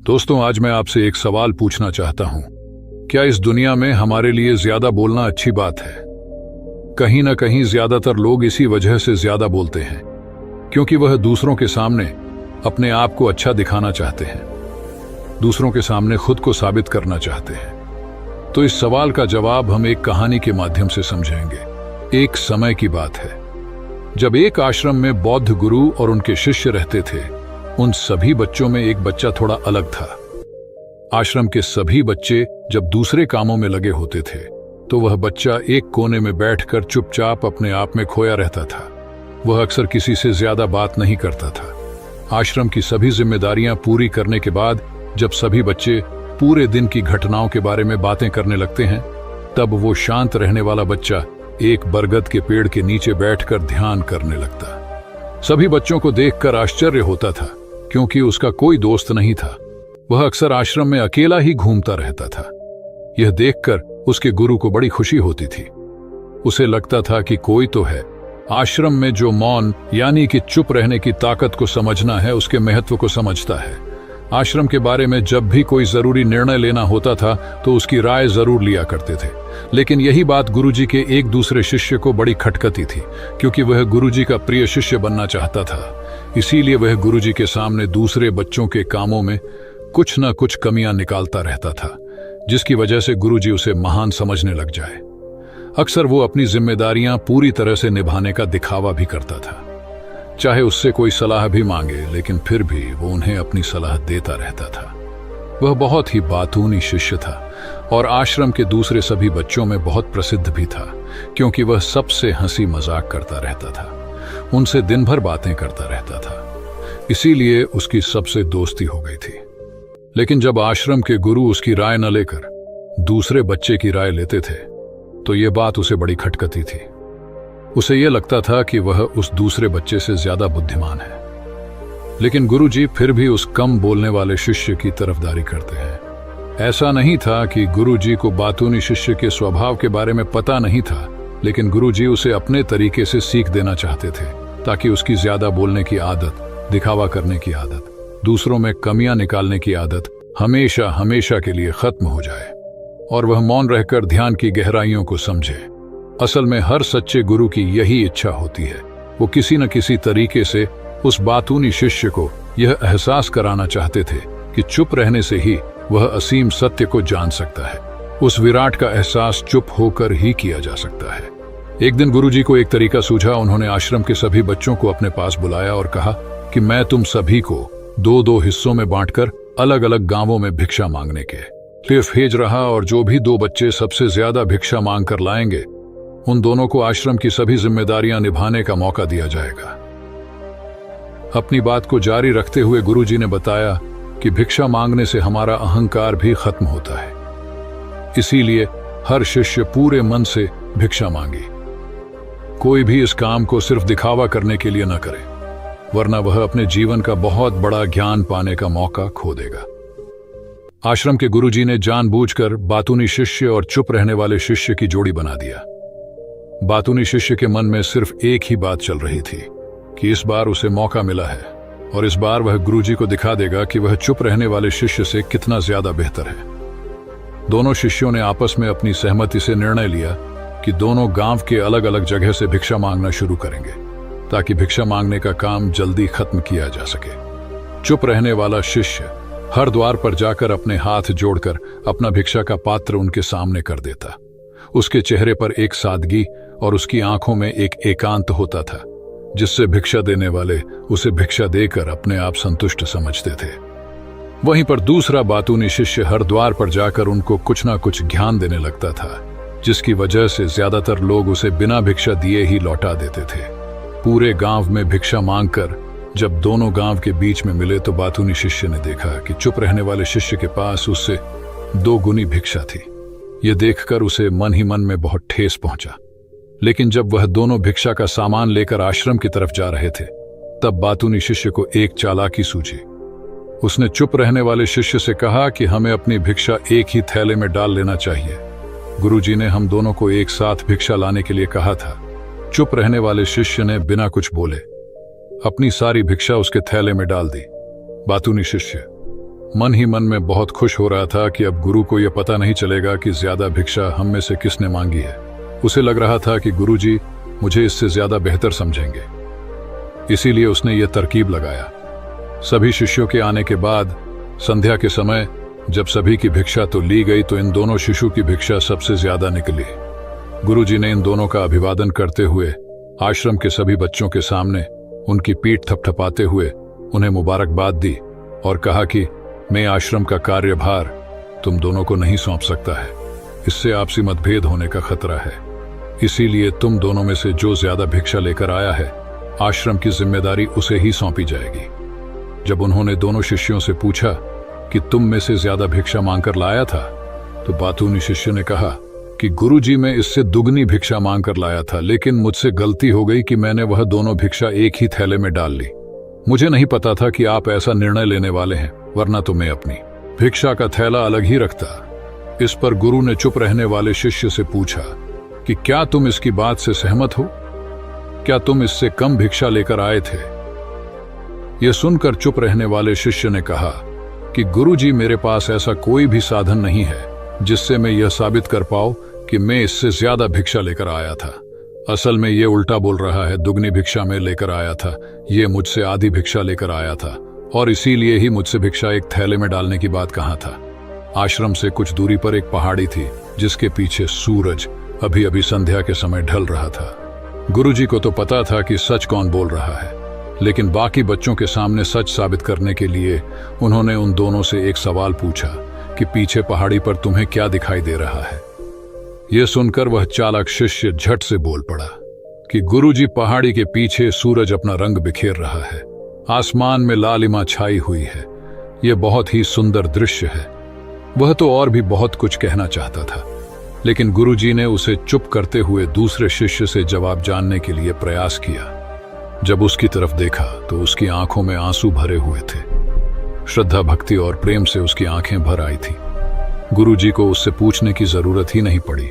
दोस्तों, आज मैं आपसे एक सवाल पूछना चाहता हूं। क्या इस दुनिया में हमारे लिए ज्यादा बोलना अच्छी बात है? कहीं ना कहीं ज्यादातर लोग इसी वजह से ज्यादा बोलते हैं क्योंकि वह दूसरों के सामने अपने आप को अच्छा दिखाना चाहते हैं, दूसरों के सामने खुद को साबित करना चाहते हैं। तो इस सवाल का जवाब हम एक कहानी के माध्यम से समझेंगे। एक समय की बात है जब एक आश्रम में बौद्ध गुरु और उनके शिष्य रहते थे। उन सभी बच्चों में एक बच्चा थोड़ा अलग था। आश्रम के सभी बच्चे जब दूसरे कामों में लगे होते थे तो वह बच्चा एक कोने में बैठकर चुपचाप अपने आप में खोया रहता था। वह अक्सर किसी से ज्यादा बात नहीं करता था। आश्रम की सभी जिम्मेदारियां पूरी करने के बाद जब सभी बच्चे पूरे दिन की घटनाओं के बारे में बातें करने लगते हैं, तब वो शांत रहने वाला बच्चा एक बरगद के पेड़ के नीचे बैठकर ध्यान करने लगता। सभी बच्चों को देखकर आश्चर्य होता था क्योंकि उसका कोई दोस्त नहीं था। वह अक्सर आश्रम में अकेला ही घूमता रहता था। यह देखकर उसके गुरु को बड़ी खुशी होती थी। उसे लगता था कि कोई तो है आश्रम में जो मौन यानी कि चुप रहने की ताकत को समझना है, उसके महत्व को समझता है। आश्रम के बारे में जब भी कोई जरूरी निर्णय लेना होता था तो उसकी राय जरूर लिया करते थे। लेकिन यही बात गुरुजी के एक दूसरे शिष्य को बड़ी खटकती थी क्योंकि वह गुरुजी का प्रिय शिष्य बनना चाहता था। इसीलिए वह गुरुजी के सामने दूसरे बच्चों के कामों में कुछ न कुछ कमियां निकालता रहता था, जिसकी वजह से गुरुजी उसे महान समझने लग जाए। अक्सर वो अपनी जिम्मेदारियां पूरी तरह से निभाने का दिखावा भी करता था, चाहे उससे कोई सलाह भी मांगे, लेकिन फिर भी वो उन्हें अपनी सलाह देता रहता था। वह बहुत ही बातूनी शिष्य था और आश्रम के दूसरे सभी बच्चों में बहुत प्रसिद्ध भी था क्योंकि वह सबसे हंसी मजाक करता रहता था, उनसे दिन भर बातें करता रहता था। इसीलिए उसकी सबसे दोस्ती हो गई थी। लेकिन जब आश्रम के गुरु उसकी राय न लेकर दूसरे बच्चे की राय लेते थे तो ये बात उसे बड़ी खटकती थी। उसे यह लगता था कि वह उस दूसरे बच्चे से ज्यादा बुद्धिमान है। लेकिन गुरुजी फिर भी उस कम बोलने वाले शिष्य की तरफदारी करते हैं। ऐसा नहीं था कि गुरुजी को बातूनी शिष्य के स्वभाव के बारे में पता नहीं था, लेकिन गुरुजी उसे अपने तरीके से सीख देना चाहते थे ताकि उसकी ज्यादा बोलने की आदत, दिखावा करने की आदत, दूसरों में कमियां निकालने की आदत हमेशा हमेशा के लिए खत्म हो जाए और वह मौन रहकर ध्यान की गहराइयों को समझे। असल में हर सच्चे गुरु की यही इच्छा होती है। वो किसी न किसी तरीके से उस बातूनी शिष्य को यह एहसास कराना चाहते थे कि चुप रहने से ही वह असीम सत्य को जान सकता है। उस विराट का एहसास चुप होकर ही किया जा सकता है। एक दिन गुरुजी को एक तरीका सूझा। उन्होंने आश्रम के सभी बच्चों को अपने पास बुलाया और कहा कि मैं तुम सभी को दो दो हिस्सों में बांटकर अलग अलग गांवों में भिक्षा मांगने के लिए भेज रहा, और जो भी दो बच्चे सबसे ज्यादा भिक्षा मांग कर लाएंगे उन दोनों को आश्रम की सभी जिम्मेदारियां निभाने का मौका दिया जाएगा। अपनी बात को जारी रखते हुए गुरुजी ने बताया कि भिक्षा मांगने से हमारा अहंकार भी खत्म होता है। इसीलिए हर शिष्य पूरे मन से भिक्षा मांगे। कोई भी इस काम को सिर्फ दिखावा करने के लिए न करे, वरना वह अपने जीवन का बहुत बड़ा ज्ञान पाने का मौका खो देगा। आश्रम के गुरुजी ने जानबूझकर बातूनी शिष्य और चुप रहने वाले शिष्य की जोड़ी बना दिया। बातूनी शिष्य के मन में सिर्फ एक ही बात चल रही थी कि इस बार उसे मौका मिला है और इस बार वह गुरुजी को दिखा देगा कि वह चुप रहने वाले शिष्य से कितना ज्यादा बेहतर है। दोनों शिष्यों ने आपस में अपनी सहमति से निर्णय लिया कि दोनों गांव के अलग अलग जगह से भिक्षा मांगना शुरू करेंगे ताकि भिक्षा मांगने का काम जल्दी खत्म किया जा सके। चुप रहने वाला शिष्य हर द्वार पर जाकर अपने हाथ जोड़कर अपना भिक्षा का पात्र उनके सामने कर देता। उसके चेहरे पर एक सादगी और उसकी आंखों में एक एकांत होता था, जिससे भिक्षा देने वाले उसे भिक्षा देकर अपने आप संतुष्ट समझते थे। वहीं पर दूसरा बातूनी शिष्य हर द्वार पर जाकर उनको कुछ ना कुछ ज्ञान देने लगता था, जिसकी वजह से ज्यादातर लोग उसे बिना भिक्षा दिए ही लौटा देते थे। पूरे गांव में भिक्षा मांगकर जब दोनों गांव के बीच में मिले तो बातूनी शिष्य ने देखा कि चुप रहने वाले शिष्य के पास उससे 2 गुनी भिक्षा थी। यह देखकर उसे मन ही मन में बहुत ठेस पहुंचा। लेकिन जब वह दोनों भिक्षा का सामान लेकर आश्रम की तरफ जा रहे थे, तब बातूनी शिष्य को एक चालाकी सूझी। उसने चुप रहने वाले शिष्य से कहा कि हमें अपनी भिक्षा एक ही थैले में डाल लेना चाहिए। गुरुजी ने हम दोनों को एक साथ भिक्षा लाने के लिए कहा था। चुप रहने वाले शिष्य ने बिना कुछ बोले अपनी सारी भिक्षा उसके थैले में डाल दी। बातूनी शिष्य मन ही मन में बहुत खुश हो रहा था कि अब गुरु को यह पता नहीं चलेगा कि ज्यादा भिक्षा हम में से किसने मांगी है। उसे लग रहा था कि गुरुजी मुझे इससे ज्यादा बेहतर समझेंगे, इसीलिए उसने यह तरकीब लगाया। सभी शिष्यों के आने के बाद संध्या के समय जब सभी की भिक्षा तो ली गई, तो इन दोनों शिशु की भिक्षा सबसे ज्यादा निकली। गुरुजी ने इन दोनों का अभिवादन करते हुए आश्रम के सभी बच्चों के सामने उनकी पीठ थपथपाते हुए उन्हें मुबारकबाद दी और कहा कि मैं आश्रम का कार्यभार तुम दोनों को नहीं सौंप सकता है, इससे आपसी मतभेद होने का खतरा है। इसीलिए तुम दोनों में से जो ज्यादा भिक्षा लेकर आया है, आश्रम की जिम्मेदारी उसे ही सौंपी जाएगी। जब उन्होंने दोनों शिष्यों से पूछा कि तुम में से ज्यादा भिक्षा मांगकर लाया था, तो बातूनी शिष्य ने कहा कि गुरुजी मैं इससे दुगनी भिक्षा मांगकर लाया था, लेकिन मुझसे गलती हो गई कि मैंने वह दोनों भिक्षा एक ही थैले में डाल ली। मुझे नहीं पता था कि आप ऐसा निर्णय लेने वाले हैं, वरना तो मैं अपनी भिक्षा का थैला अलग ही रखता। इस पर गुरु ने चुप रहने वाले शिष्य से पूछा कि क्या तुम इसकी बात से सहमत हो? क्या तुम इससे कम भिक्षा लेकर आए थे? यह सुनकर चुप रहने वाले शिष्य ने कहा कि गुरुजी मेरे पास ऐसा कोई भी साधन नहीं है जिससे मैं यह साबित कर पाऊं कि मैं इससे ज्यादा भिक्षा लेकर आया था। असल में ये उल्टा बोल रहा है, दुगनी भिक्षा में लेकर आया था, ये मुझसे आधी भिक्षा लेकर आया था, और इसीलिए ही मुझसे भिक्षा एक थैले में डालने की बात कहा था। आश्रम से कुछ दूरी पर एक पहाड़ी थी जिसके पीछे सूरज अभी अभी संध्या के समय ढल रहा था। गुरुजी को तो पता था कि सच कौन बोल रहा है, लेकिन बाकी बच्चों के सामने सच साबित करने के लिए उन्होंने उन दोनों से एक सवाल पूछा कि पीछे पहाड़ी पर तुम्हें क्या दिखाई दे रहा है? यह सुनकर वह चालाक शिष्य झट से बोल पड़ा कि गुरुजी पहाड़ी के पीछे सूरज अपना रंग बिखेर रहा है, आसमान में लालिमा छाई हुई है, यह बहुत ही सुंदर दृश्य है। वह तो और भी बहुत कुछ कहना चाहता था, लेकिन गुरुजी ने उसे चुप करते हुए दूसरे शिष्य से जवाब जानने के लिए प्रयास किया। जब उसकी तरफ देखा तो उसकी आंखों में आंसू भरे हुए थे। श्रद्धा, भक्ति और प्रेम से उसकी आंखें भर आई थी। गुरुजी को उससे पूछने की जरूरत ही नहीं पड़ी।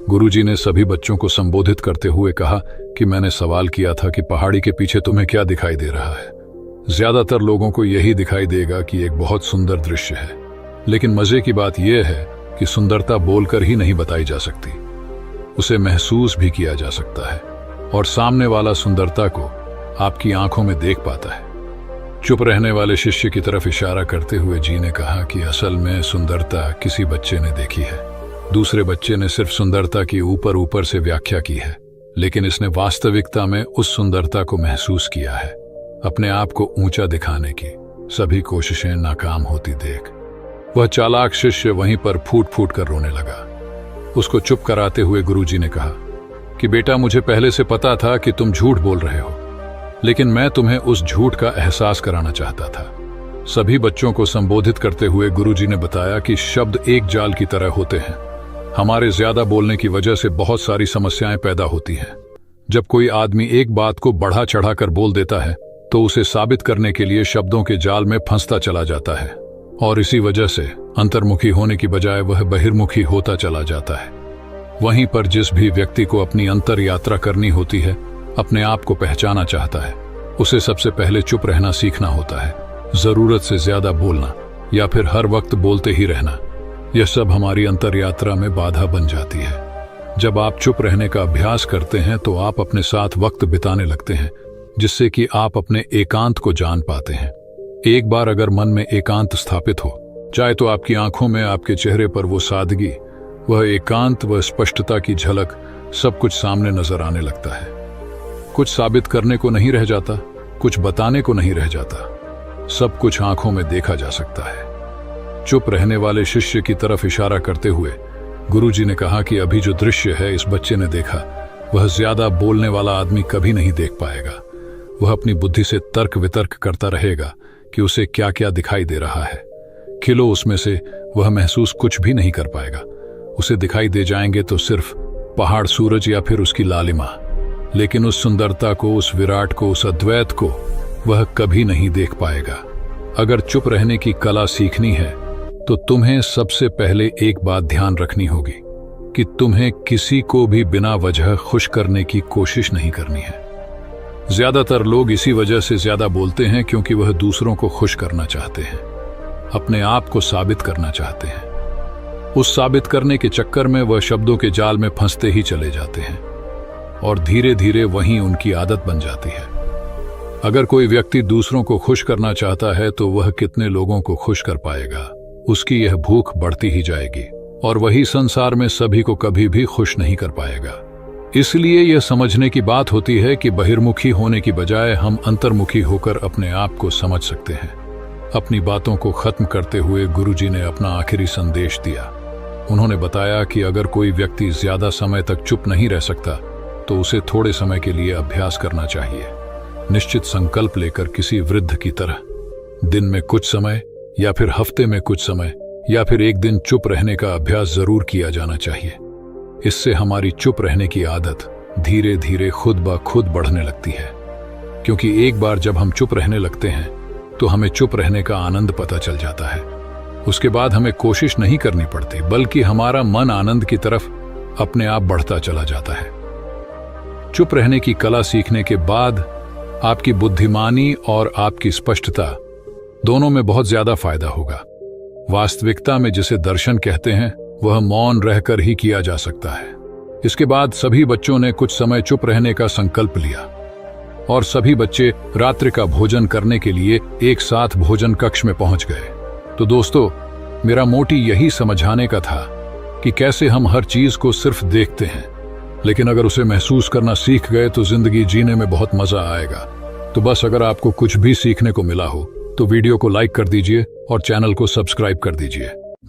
गुरुजी ने सभी बच्चों को संबोधित करते हुए कहा कि मैंने सवाल किया था कि पहाड़ी के पीछे तुम्हें क्या दिखाई दे रहा है। ज्यादातर लोगों को यही दिखाई देगा कि एक बहुत सुंदर दृश्य है, लेकिन मजे की बात यह है कि सुंदरता बोलकर ही नहीं बताई जा सकती, उसे महसूस भी किया जा सकता है, और सामने वाला सुंदरता को आपकी आंखों में देख पाता है। चुप रहने वाले शिष्य की तरफ इशारा करते हुए जी ने कहा कि असल में सुंदरता किसी बच्चे ने देखी है, दूसरे बच्चे ने सिर्फ सुंदरता की ऊपर ऊपर से व्याख्या की है, लेकिन इसने वास्तविकता में उस सुंदरता को महसूस किया है। अपने आप को ऊंचा दिखाने की सभी कोशिशें नाकाम होती देख वह चालाक शिष्य वहीं पर फूट फूट कर रोने लगा। उसको चुप कराते हुए गुरुजी ने कहा कि बेटा, मुझे पहले से पता था कि तुम झूठ बोल रहे हो, लेकिन मैं तुम्हें उस झूठ का एहसास कराना चाहता था। सभी बच्चों को संबोधित करते हुए गुरुजी ने बताया कि शब्द एक जाल की तरह होते हैं। हमारे ज्यादा बोलने की वजह से बहुत सारी समस्याएं पैदा होती हैं। जब कोई आदमी एक बात को बढ़ा चढ़ाकर बोल देता है तो उसे साबित करने के लिए शब्दों के जाल में फंसता चला जाता है, और इसी वजह से अंतर्मुखी होने की बजाय वह बहिर्मुखी होता चला जाता है। वहीं पर जिस भी व्यक्ति को अपनी अंतर यात्रा करनी होती है, अपने आप को पहचाना चाहता है, उसे सबसे पहले चुप रहना सीखना होता है। जरूरत से ज्यादा बोलना या फिर हर वक्त बोलते ही रहना, यह सब हमारी अंतर यात्रा में बाधा बन जाती है। जब आप चुप रहने का अभ्यास करते हैं तो आप अपने साथ वक्त बिताने लगते हैं, जिससे कि आप अपने एकांत को जान पाते हैं। एक बार अगर मन में एकांत स्थापित हो जाए तो आपकी आंखों में, आपके चेहरे पर वो सादगी, वह एकांत, वह स्पष्टता की झलक, सब कुछ सामने नजर आने लगता है। कुछ साबित करने को नहीं रह जाता, कुछ बताने को नहीं रह जाता, सब कुछ आंखों में देखा जा सकता है। चुप रहने वाले शिष्य की तरफ इशारा करते हुए गुरुजी ने कहा कि अभी जो दृश्य है इस बच्चे ने देखा, वह ज्यादा बोलने वाला आदमी कभी नहीं देख पाएगा। वह अपनी बुद्धि से तर्क वितर्क करता रहेगा कि उसे क्या क्या दिखाई दे रहा है। खिलो उसमें से वह महसूस कुछ भी नहीं कर पाएगा। उसे दिखाई दे जाएंगे तो सिर्फ पहाड़, सूरज या फिर उसकी लालिमा, लेकिन उस सुंदरता को, उस विराट को, उस अद्वैत को वह कभी नहीं देख पाएगा। अगर चुप रहने की कला सीखनी है तो तुम्हें सबसे पहले एक बात ध्यान रखनी होगी कि तुम्हें किसी को भी बिना वजह खुश करने की कोशिश नहीं करनी है। ज्यादातर लोग इसी वजह से ज्यादा बोलते हैं क्योंकि वह दूसरों को खुश करना चाहते हैं। अपने आप को साबित करना चाहते हैं। उस साबित करने के चक्कर में वह शब्दों के जाल में फंसते ही चले जाते हैं और धीरे धीरे वहीं उनकी आदत बन जाती है। अगर कोई व्यक्ति दूसरों को खुश करना चाहता है तो वह कितने लोगों को खुश कर पाएगा, उसकी यह भूख बढ़ती ही जाएगी और वही संसार में सभी को कभी भी खुश नहीं कर पाएगा। इसलिए यह समझने की बात होती है कि बहिर्मुखी होने की बजाय हम अंतर्मुखी होकर अपने आप को समझ सकते हैं। अपनी बातों को खत्म करते हुए गुरुजी ने अपना आखिरी संदेश दिया। उन्होंने बताया कि अगर कोई व्यक्ति ज्यादा समय तक चुप नहीं रह सकता तो उसे थोड़े समय के लिए अभ्यास करना चाहिए। निश्चित संकल्प लेकर किसी वृद्ध की तरह दिन में कुछ समय या फिर हफ्ते में कुछ समय या फिर एक दिन चुप रहने का अभ्यास जरूर किया जाना चाहिए। इससे हमारी चुप रहने की आदत धीरे धीरे खुद ब खुद बढ़ने लगती है, क्योंकि एक बार जब हम चुप रहने लगते हैं तो हमें चुप रहने का आनंद पता चल जाता है। उसके बाद हमें कोशिश नहीं करनी पड़ती, बल्कि हमारा मन आनंद की तरफ अपने आप बढ़ता चला जाता है। चुप रहने की कला सीखने के बाद आपकी बुद्धिमानी और आपकी स्पष्टता दोनों में बहुत ज्यादा फायदा होगा। वास्तविकता में जिसे दर्शन कहते हैं वह मौन रहकर ही किया जा सकता है। इसके बाद सभी बच्चों ने कुछ समय चुप रहने का संकल्प लिया और सभी बच्चे रात्रि का भोजन करने के लिए एक साथ भोजन कक्ष में पहुंच गए। तो दोस्तों, मेरा मोटिव यही समझाने का था कि कैसे हम हर चीज को सिर्फ देखते हैं, लेकिन अगर उसे महसूस करना सीख गए तो जिंदगी जीने में बहुत मजा आएगा। तो बस अगर आपको कुछ भी सीखने को मिला हो तो वीडियो को लाइक कर दीजिए और चैनल को सब्सक्राइब कर दीजिए।